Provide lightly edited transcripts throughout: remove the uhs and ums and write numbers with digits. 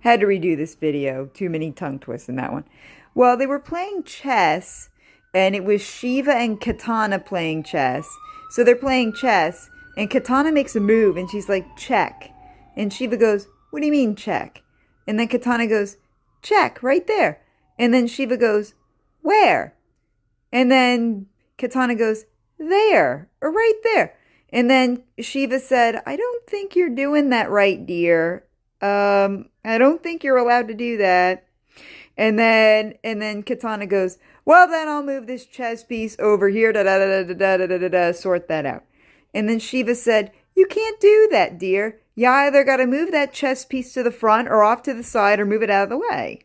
Had to redo this video. Too many tongue twists in that one. Well, they were playing chess, and it was Shiva and Kitana playing chess. So they're playing chess, and Kitana makes a move, and she's like, check. And Shiva goes, what do you mean, check? And then Kitana goes, check, right there. And then Shiva goes, where? And then Kitana goes, there, or right there. And then Shiva said, I don't think you're doing that right, dear. I don't think you're allowed to do that. And then Kitana goes, well, then I'll move this chess piece over here, sort that out. And then Shiva said, you can't do that, dear. You either got to move that chess piece to the front or off to the side or move it out of the way.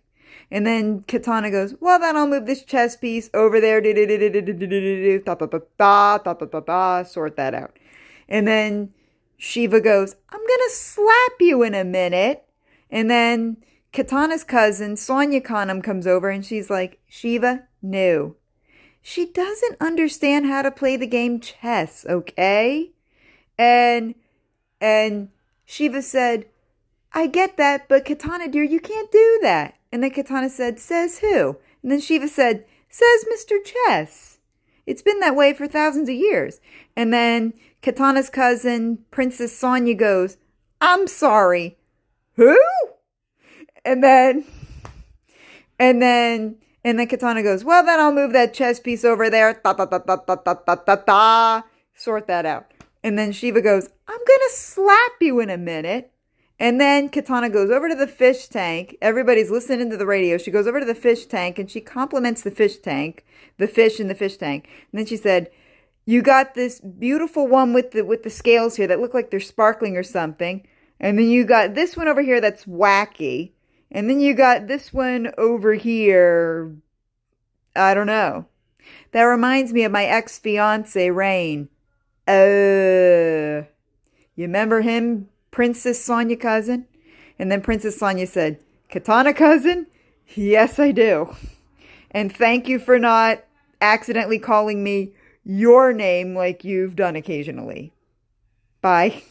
And then Kitana goes, well, then I'll move this chess piece over there, sort that out. And then Shiva goes, I'm going to slap you in a minute. And then Kitana's cousin, Sonia Khanum, comes over and she's like, Shiva, no. She doesn't understand how to play the game chess, okay? And Shiva said, I get that, but Kitana, dear, you can't do that. And then Kitana said, says who? And then Shiva said, says Mr. Chess. It's been that way for thousands of years. And then Kitana's cousin, Princess Sonia, goes, I'm sorry. Who? And then Kitana goes, well, then I'll move that chess piece over there. Sort that out. And then Shiva goes, I'm going to slap you in a minute. And then Kitana goes over to the fish tank. Everybody's listening to the radio. She goes over to the fish tank and she compliments the fish tank, the fish in the fish tank. And then she said, you got this beautiful one with the scales here that look like they're sparkling or something. And then you got this one over here that's wacky. And then you got this one over here. I don't know. That reminds me of my ex-fiancé, Rain. You remember him? Princess Sonia cousin? And then Princess Sonia said, Kitana cousin? Yes, I do. And thank you for not accidentally calling me your name like you've done occasionally. Bye.